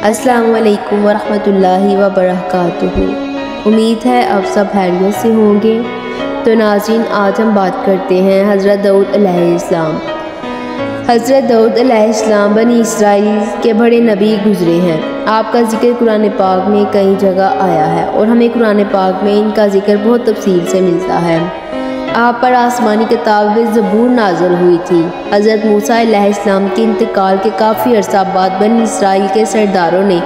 السلام علیکم ورحمۃ اللہ وبرکاتہ۔ امید ہے آپ سب خیریت سے ہوں گے۔ تو ناظرین، آج ہم بات کرتے ہیں حضرت داؤد علیہ السلام۔ حضرت داؤد علیہ السلام بنی اسرائیل کے بڑے نبی گزرے ہیں۔ آپ کا ذکر قرآن پاک میں کئی جگہ آیا ہے اور ہمیں قرآن پاک میں ان کا ذکر بہت تفصیل سے ملتا ہے۔ آپ پر آسمانی کتاب زبور نازل ہوئی تھی۔ حضرت موسیٰ علیہ السلام کے انتقال کے کافی عرصہ بعد بنی اسرائیل کے سرداروں نے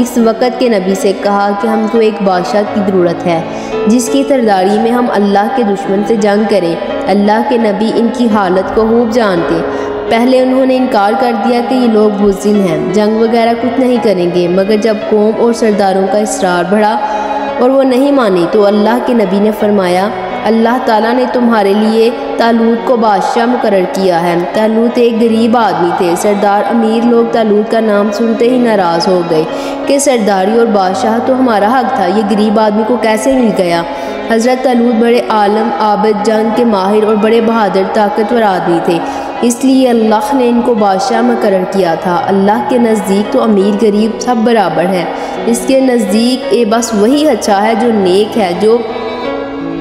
اس وقت کے نبی سے کہا کہ ہم کو ایک بادشاہ کی ضرورت ہے جس کی سرداری میں ہم اللہ کے دشمن سے جنگ کریں۔ اللہ کے نبی ان کی حالت کو خوب جانتے۔ پہلے انہوں نے انکار کر دیا کہ یہ لوگ بزدل ہیں، جنگ وغیرہ کچھ نہیں کریں گے، مگر جب قوم اور سرداروں کا اصرار بڑھا اور وہ نہیں مانی تو اللہ کے نبی نے فرمایا، اللہ تعالیٰ نے تمہارے لیے طالوت کو بادشاہ مقرر کیا ہے۔ طالوت ایک غریب آدمی تھے۔ سردار امیر لوگ طالوت کا نام سنتے ہی ناراض ہو گئے کہ سرداری اور بادشاہ تو ہمارا حق تھا، یہ غریب آدمی کو کیسے مل گیا؟ حضرت طالوت بڑے عالم، عابد، جنگ کے ماہر اور بڑے بہادر طاقتور آدمی تھے، اس لیے اللہ نے ان کو بادشاہ مقرر کیا تھا۔ اللہ کے نزدیک تو امیر غریب سب برابر ہے۔ اس کے نزدیک بس وہی اچھا ہے جو نیک ہے، جو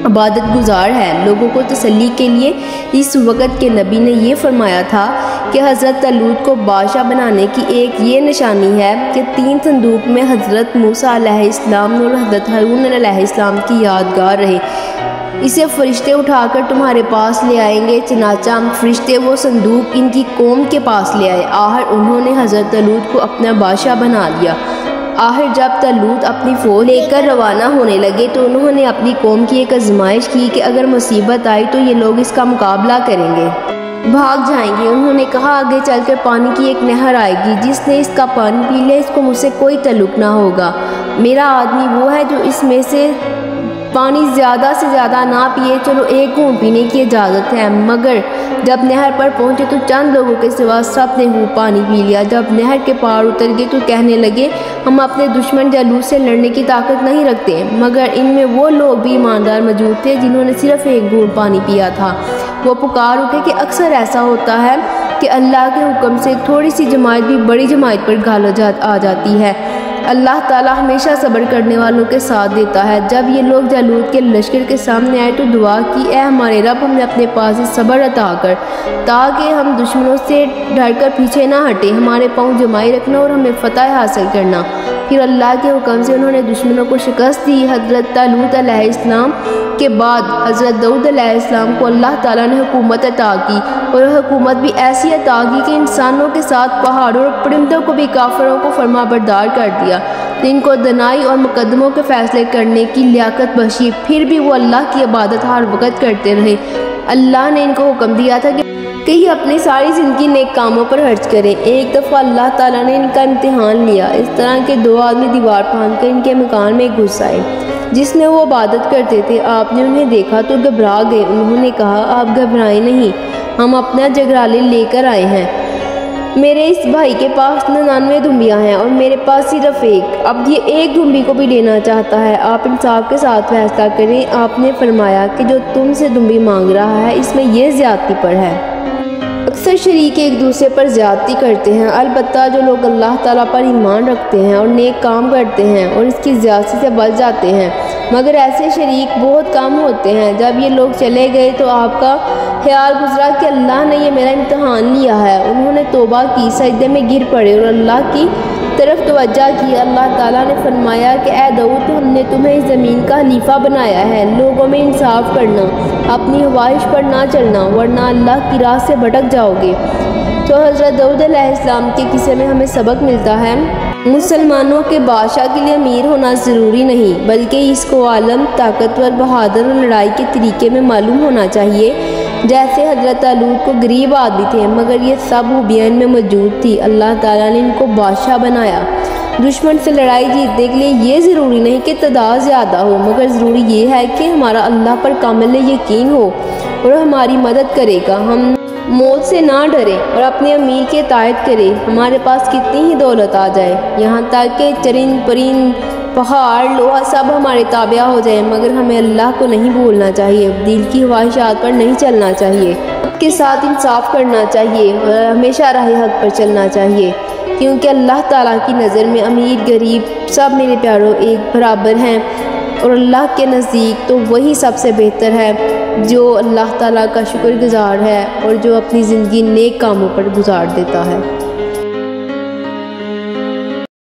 عبادت گزار ہے۔ لوگوں کو تسلی کے لیے اس وقت کے نبی نے یہ فرمایا تھا کہ حضرت طالوت کو بادشاہ بنانے کی ایک یہ نشانی ہے کہ 3 صندوق میں حضرت موسیٰ علیہ السلام اور حضرت ہارون علیہ السلام کی یادگار رہے۔ اسے فرشتے اٹھا کر تمہارے پاس لے آئیں گے۔ چنانچہ فرشتے وہ صندوق ان کی قوم کے پاس لے آئے۔ آخر انہوں نے حضرت طالوت کو اپنا بادشاہ بنا لیا۔ آخر جب طالوت اپنی فوج لے کر روانہ ہونے لگے تو انہوں نے اپنی قوم کی ایک آزمائش کی کہ اگر مصیبت آئی تو یہ لوگ اس کا مقابلہ کریں گے، بھاگ جائیں گے۔ انہوں نے کہا، آگے چل کر پانی کی ایک نہر آئے گی، جس نے اس کا پانی پی لیا اس کو مجھ سے کوئی تعلق نہ ہوگا۔ میرا آدمی وہ ہے جو اس میں سے پانی زیادہ سے زیادہ نہ پیے، چلو ایک گھونٹ پینے کی اجازت ہے۔ مگر جب نہر پر پہنچے تو چند لوگوں کے سوا سب نے خوب پانی پی لیا۔ جب نہر کے پار اتر گئے تو کہنے لگے، ہم اپنے دشمن جالوت سے لڑنے کی طاقت نہیں رکھتے، مگر ان میں وہ لوگ بھی ایماندار موجود تھے جنہوں نے صرف ایک گھونٹ پانی پیا تھا۔ وہ پکار اٹھے کہ اکثر ایسا ہوتا ہے کہ اللہ کے حکم سے تھوڑی سی جماعت بھی بڑی جماعت پر غالب آ جاتی ہے۔ اللہ تعالیٰ ہمیشہ صبر کرنے والوں کے ساتھ دیتا ہے۔ جب یہ لوگ جالوت کے لشکر کے سامنے آئے تو دعا کی، اے ہمارے رب، ہم نے اپنے پاس صبر عطا کر تاکہ ہم دشمنوں سے ڈر کر پیچھے نہ ہٹیں، ہمارے پاؤں جمائے رکھنا اور ہمیں فتح حاصل کرنا۔ پھر اللہ کے حکم سے انہوں نے دشمنوں کو شکست دی۔ حضرت طالوت علیہ السلام کے بعد حضرت داؤد علیہ السلام کو اللہ تعالیٰ نے حکومت عطا کی، اور حکومت بھی ایسی عطا کی کہ انسانوں کے ساتھ پہاڑوں اور پرندوں کو بھی کافروں کو فرما بردار کر دیا، جن کو دنائی اور مقدموں کے فیصلے کرنے کی لیاقت بخشی، پھر بھی وہ اللہ کی عبادت ہر وقت کرتے رہے۔ اللہ نے ان کو حکم دیا تھا کہ یہ اپنی ساری زندگی نیک کاموں پر خرچ کریں۔ ایک دفعہ اللہ تعالیٰ نے ان کا امتحان لیا۔ اس طرح کے 2 آدمی دیوار پھاند کر ان کے مکان میں گھس آئے جس میں وہ عبادت کرتے تھے۔ آپ نے انہیں دیکھا تو گھبرا گئے۔ انہوں نے کہا، آپ گھبرائیں نہیں، ہم اپنا جگرالے لے کر آئے ہیں۔ میرے اس بھائی کے پاس 99 دمبیاں ہیں اور میرے پاس صرف ایک، اب یہ ایک دمبی کو بھی لینا چاہتا ہے۔ آپ انصاف کے ساتھ فیصلہ کریں۔ آپ نے فرمایا کہ جو تم سے دمبی مانگ رہا ہے اس میں یہ زیادتی پر ہے۔ اکثر شریک ایک دوسرے پر زیادتی کرتے ہیں، البتہ جو لوگ اللہ تعالیٰ پر ایمان رکھتے ہیں اور نیک کام کرتے ہیں اور اس کی زیادتی سے بچ جاتے ہیں، مگر ایسے شریک بہت کم ہوتے ہیں۔ جب یہ لوگ چلے گئے تو آپ کا خیال گزرا کہ اللہ نے یہ میرا امتحان لیا ہے۔ انہوں نے توبہ کی، سجدے میں گر پڑے اور اللہ کی طرف توجہ کی۔ اللہ تعالیٰ نے فرمایا کہ اے داؤد، ہم نے تمہیں اس زمین کا خلیفہ بنایا ہے، لوگوں میں انصاف کرنا، اپنی خواہش پر نہ چلنا، ورنہ اللہ کی راہ سے بھٹک جاؤ گے۔ تو حضرت داؤد علیہ السلام کے قصے میں ہمیں سبق ملتا ہے، مسلمانوں کے بادشاہ کے لیے امیر ہونا ضروری نہیں، بلکہ اس کو عالم، طاقتور، بہادر اور لڑائی کے طریقے میں معلوم ہونا چاہیے۔ جیسے حضرت طالوت کو غریب آدمی تھے مگر یہ سب خوبیاں ان میں موجود تھی۔ اللہ تعالیٰ نے ان کو بادشاہ بنایا۔ دشمن سے لڑائی جیتنے کے لیے یہ ضروری نہیں کہ تعداد زیادہ ہو، مگر ضروری یہ ہے کہ ہمارا اللہ پر کامل یقین ہو اور ہماری مدد کرے گا۔ ہم موت سے نہ ڈریں اور اپنے امیر کی اطاعت کریں، ہمارے پاس کتنی ہی دولت آ جائے، یہاں تک کہ چرند پرند، پہاڑ، لوہا سب ہمارے تابع ہو جائیں، مگر ہمیں اللہ کو نہیں بھولنا چاہیے، دل کی خواہشات پر نہیں چلنا چاہیے، کے ساتھ انصاف کرنا چاہیے اور ہمیشہ راہ حق پر چلنا چاہیے۔ کیونکہ اللہ تعالیٰ کی نظر میں امیر غریب سب میرے پیاروں ایک برابر ہیں، اور اللہ کے نزدیک تو وہی سب سے بہتر ہے جو اللہ تعالیٰ کا شکر گزار ہے اور جو اپنی زندگی نیک کاموں پر گزار دیتا ہے۔